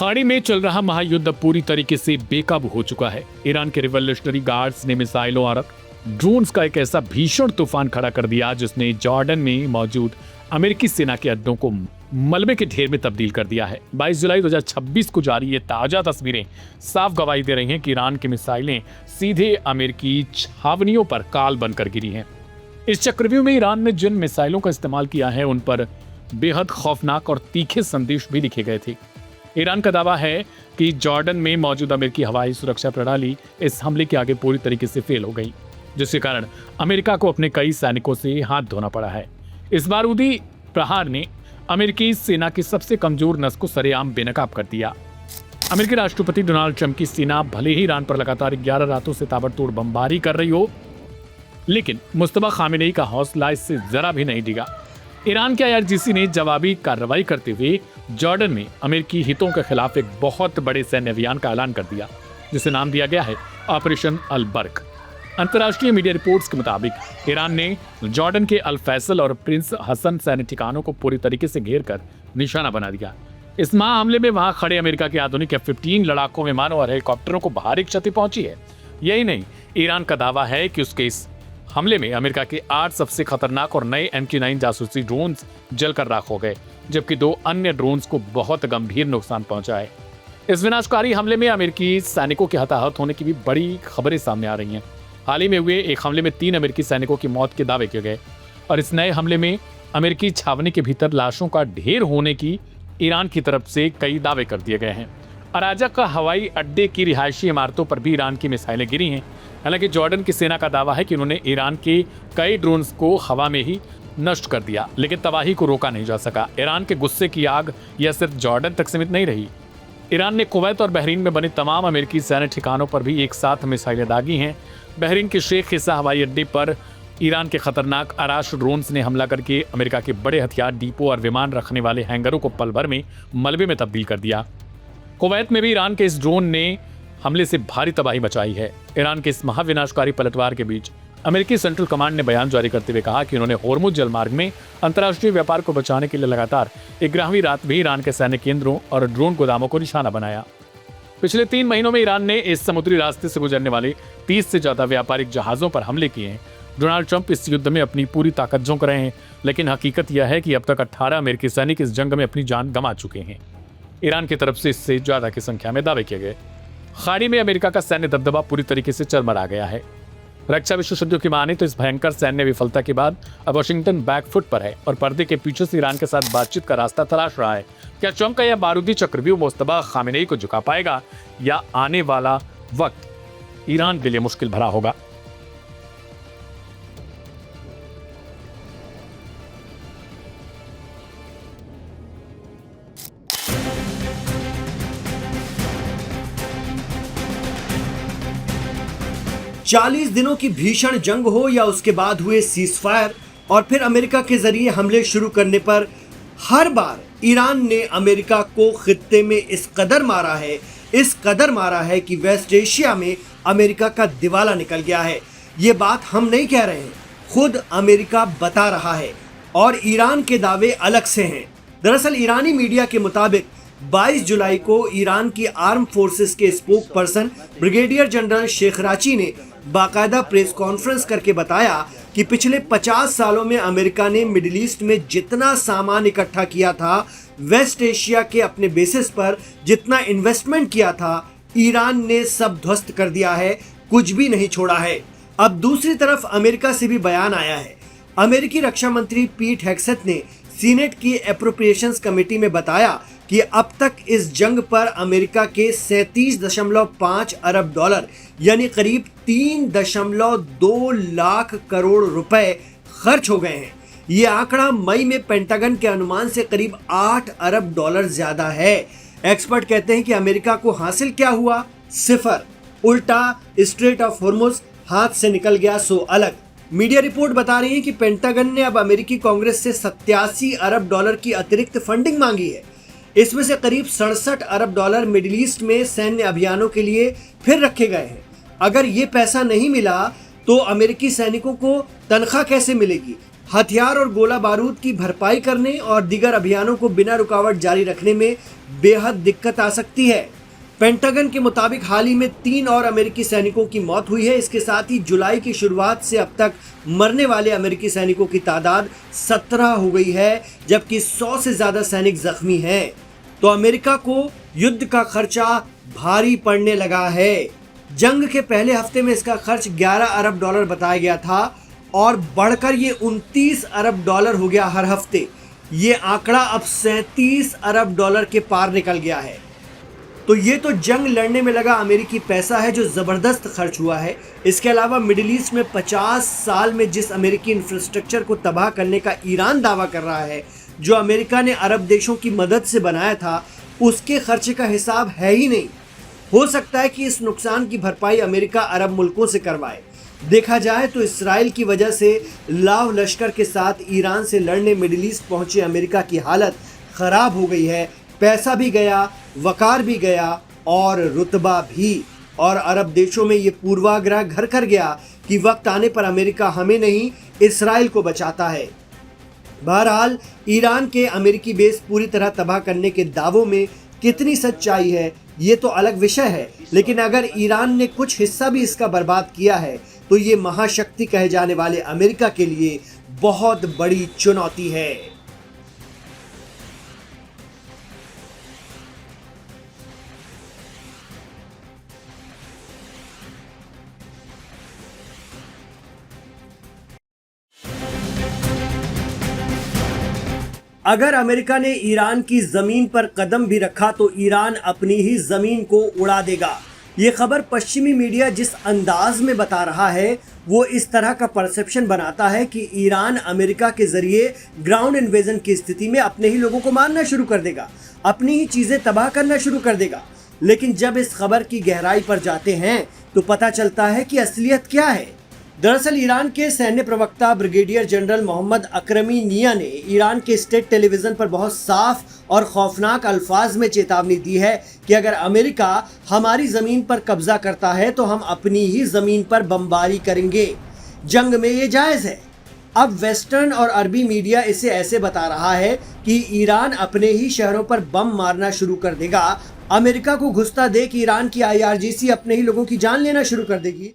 खाड़ी में चल रहा महायुद्ध पूरी तरीके से बेकाबू हो चुका है। ईरान के रिवॉल्यूशनरी गार्ड्स ने मिसाइलों और ड्रोन्स का एक ऐसा भीषण तूफान खड़ा कर दिया जिसने जॉर्डन में मौजूद अमेरिकी सेना के अड्डों को मलबे के ढेर में तब्दील कर दिया है। 22 जुलाई 2026 को जारी ये ताजा तस्वीरें साफ गवाही दे रही हैं कि ईरान की मिसाइलें सीधे अमेरिकी छावनियों पर काल बनकर गिरी हैं। इस चक्रव्यूह में ईरान ने जिन मिसाइलों का इस्तेमाल किया है उन पर बेहद खौफनाक और तीखे संदेश भी लिखे गए थे। ईरान का दावा है कि जॉर्डन में मौजूद अमेरिकी हवाई सुरक्षा प्रणाली इस हमले के आगे पूरी तरीके से फेल हो गई, जिसके कारण अमेरिका को अपने कई सैनिकों से हाथ धोना पड़ा है। इस बारूदी प्रहार ने अमेरिकी सेना की सबसे कमजोर नस को सरेआम बेनकाब कर दिया। अमेरिकी राष्ट्रपति डोनाल्ड ट्रंप की सेना भले ही ईरान पर लगातार 11 रातों से ताबड़तोड़ बमबारी कर रही हो, लेकिन मुस्तफा खामेनेई का हौसला इससे जरा भी नहीं डिगा। ईरान के IRGC ने जवाबी कार्रवाई करते हुए जॉर्डन में अमेरिकी हितों के खिलाफ एक बहुत बड़े सैन्य अभियान का ऐलान कर दिया, जिसे नाम दिया गया है ऑपरेशन अल बर्क। अंतर्राष्ट्रीय मीडिया रिपोर्ट्स के मुताबिक ईरान ने जॉर्डन के अल फैसल और प्रिंस हसन सैन्य ठिकानों को पूरी तरीके से घेर कर निशाना बना दिया। इस हमले में वहां खड़े अमेरिका के आधुनिक F-15 लड़ाकू विमानों और हेलीकॉप्टरों को भारी क्षति पहुंची है। यही नहीं, ईरान का दावा है कि उसके इस हमले में अमेरिका के 8 सबसे खतरनाक और नए MQ-9 जासूसी ड्रोन्स जलकर राख हो गए, जबकि 2 अन्य ड्रोन्स को बहुत गंभीर नुकसान पहुंचा है। इस विनाशकारी हमले में अमेरिकी सैनिकों के हताहत होने की भी बड़ी खबरें सामने आ रही हैं। हाल ही में हुए एक हमले में 3 अमेरिकी सैनिकों की मौत के दावे किए गए और इस नए हमले में अमेरिकी छावनी के भीतर लाशों का ढेर होने की ईरान की तरफ से कई दावे कर दिए गए हैं। अराजक हवाई अड्डे की रिहायशी इमारतों पर भी ईरान की मिसाइलें गिरी हैं। हालांकि जॉर्डन की सेना का दावा है कि उन्होंने ईरान के कई ड्रोन्स को हवा में ही नष्ट कर दिया, लेकिन तबाही को रोका नहीं जा सका। ईरान के गुस्से की आग यह सिर्फ जॉर्डन तक सीमित नहीं रही। ईरान ने कुवैत और बहरीन में बने तमाम अमेरिकी सैन्य ठिकानों पर भी एक साथ मिसाइलें दागी हैं। बहरीन के शेख हिस्सा हवाई अड्डे पर ईरान के खतरनाक आराश ड्रोन्स ने हमला करके अमेरिका के बड़े हथियार डिपो और विमान रखने वाले हैंगरों को पल भर में मलबे में तब्दील कर दिया। कुवैत में भी ईरान के इस ड्रोन ने हमले से भारी तबाही मचाई है। ईरान के इस महाविनाशकारी पलटवार के बीच अमेरिकी सेंट्रल कमांड ने बयान जारी करते हुए कहा कि उन्होंने होर्मुज जलमार्ग में अंतर्राष्ट्रीय व्यापार को बचाने के लिए लगातार 11वीं रात भी ईरान के सैन्य केंद्रों और ड्रोन गोदामों को निशाना बनाया। पिछले 3 महीनों में ईरान ने इस समुद्री रास्ते से गुजरने वाले 30 से ज्यादा व्यापारिक जहाजों पर हमले किए हैं। डोनाल्ड ट्रंप इस युद्ध में अपनी पूरी ताकत झोंक रहे हैं, लेकिन हकीकत यह है कि अब तक 18 अमेरिकी सैनिक इस जंग में अपनी जान गंवा चुके हैं। ईरान की तरफ से इससे ज्यादा की संख्या में दावे किए गए। खाड़ी में अमेरिका का सैन्य दबदबा पूरी तरीके से चरमरा गया है। रक्षा विशेषज्ञों की माने तो इस भयंकर सैन्य विफलता के बाद अब वाशिंगटन बैकफुट पर है और पर्दे के पीछे से ईरान के साथ बातचीत का रास्ता तलाश रहा है। क्या ट्रंप का यह बारूदी चक्रव्यूह मुस्तफा खामेनेई को झुका पाएगा या आने वाला वक्त ईरान के लिए मुश्किल भरा होगा? चालीस दिनों की भीषण जंग हो या उसके बाद हुए सीजफायर और फिर अमेरिका के जरिए हमले शुरू करने पर हर बार ईरान ने अमेरिका को खित्ते में इस कदर मारा है कि वेस्ट एशिया में अमेरिका का दिवाला निकल गया है। ये बात हम नहीं कह रहे हैं, खुद अमेरिका बता रहा है और ईरान के दावे अलग से हैं। दरअसल ईरानी मीडिया के मुताबिक 22 जुलाई को ईरान की आर्म फोर्सेस के स्पोक पर्सन ब्रिगेडियर जनरल शेखराची ने बाकायदा प्रेस कॉन्फ्रेंस करके बताया कि पिछले 50 सालों में अमेरिका ने मिडिल ईस्ट में जितना सामान इकट्ठा किया था, वेस्ट एशिया के अपने बेसिस पर जितना इन्वेस्टमेंट किया था, ईरान ने सब ध्वस्त कर दिया है, कुछ भी नहीं छोड़ा है। अब दूसरी तरफ अमेरिका से भी बयान आया है। अमेरिकी रक्षा मंत्री पीट हेग्सेथ ने सीनेट की एप्रोप्रिएशंस कमेटी में बताया कि अब तक इस जंग पर अमेरिका के 37.5 अरब डॉलर यानी करीब 3.2 लाख करोड़ रुपए खर्च हो गए हैं। ये आंकड़ा मई में पेंटागन के अनुमान से करीब 8 अरब डॉलर ज्यादा है। एक्सपर्ट कहते हैं कि अमेरिका को हासिल क्या हुआ? सिफर। उल्टा स्ट्रेट ऑफ हॉर्मुज हाथ से निकल गया सो अलग। मीडिया रिपोर्ट बता रही है कि पेंटागन ने अब अमेरिकी कांग्रेस से 87 अरब डॉलर की अतिरिक्त फंडिंग मांगी है। इसमें से करीब 67 अरब डॉलर मिडिल ईस्ट में सैन्य अभियानों के लिए फिर रखे गए हैं। अगर ये पैसा नहीं मिला तो अमेरिकी सैनिकों को तनख्वाह कैसे मिलेगी? हथियार और गोला बारूद की भरपाई करने और दीगर अभियानों को बिना रुकावट जारी रखने में बेहद दिक्कत आ सकती है। पेंटागन के मुताबिक हाल ही में 3 और अमेरिकी सैनिकों की मौत हुई है। इसके साथ ही जुलाई की शुरुआत से अब तक मरने वाले अमेरिकी सैनिकों की तादाद 17 हो गई है, जबकि 100 से ज्यादा सैनिक जख्मी हैं। तो अमेरिका को युद्ध का खर्चा भारी पड़ने लगा है। जंग के पहले हफ्ते में इसका खर्च 11 अरब डॉलर बताया गया था और बढ़कर ये 29 अरब डॉलर हो गया हर हफ्ते। ये आंकड़ा अब 37 अरब डॉलर के पार निकल गया है। तो ये तो जंग लड़ने में लगा अमेरिकी पैसा है जो जबरदस्त खर्च हुआ है। इसके अलावा मिडिल ईस्ट में 50 साल में जिस अमेरिकी इंफ्रास्ट्रक्चर को तबाह करने का ईरान दावा कर रहा है, जो अमेरिका ने अरब देशों की मदद से बनाया था, उसके खर्चे का हिसाब है ही नहीं। हो सकता है कि इस नुकसान की भरपाई अमेरिका अरब मुल्कों से करवाए। देखा जाए तो इसराइल की वजह से लाव लश्कर के साथ ईरान से लड़ने मिडिल ईस्ट पहुंचे अमेरिका की हालत खराब हो गई है। पैसा भी गया, वकार भी गया और रुतबा भी। और अरब देशों में ये पूर्वाग्रह घर कर गया कि वक्त आने पर अमेरिका हमें नहीं इसराइल को बचाता है। बहरहाल ईरान के अमेरिकी बेस पूरी तरह तबाह करने के दावों में कितनी सच्चाई है ये तो अलग विषय है, लेकिन अगर ईरान ने कुछ हिस्सा भी इसका बर्बाद किया है तो ये महाशक्ति कहे जाने वाले अमेरिका के लिए बहुत बड़ी चुनौती है। अगर अमेरिका ने ईरान की जमीन पर कदम भी रखा तो ईरान अपनी ही जमीन को उड़ा देगा। ये खबर पश्चिमी मीडिया जिस अंदाज में बता रहा है वो इस तरह का परसेप्शन बनाता है कि ईरान अमेरिका के जरिए ग्राउंड इन्वेजन की स्थिति में अपने ही लोगों को मारना शुरू कर देगा, अपनी ही चीजें तबाह करना शुरू कर देगा। लेकिन जब इस खबर की गहराई पर जाते हैं तो पता चलता है कि असलियत क्या है। दरअसल ईरान के सैन्य प्रवक्ता ब्रिगेडियर जनरल मोहम्मद अकरमी निया ने ईरान के स्टेट टेलीविजन पर बहुत साफ और खौफनाक अल्फाज में चेतावनी दी है कि अगर अमेरिका हमारी जमीन पर कब्जा करता है तो हम अपनी ही जमीन पर बमबारी करेंगे। जंग में ये जायज है। अब वेस्टर्न और अरबी मीडिया इसे ऐसे बता रहा है कि ईरान अपने ही शहरों पर बम मारना शुरू कर देगा। अमेरिका को घुसता देख ईरान की IRGC अपने ही लोगों की जान लेना शुरू कर देगी।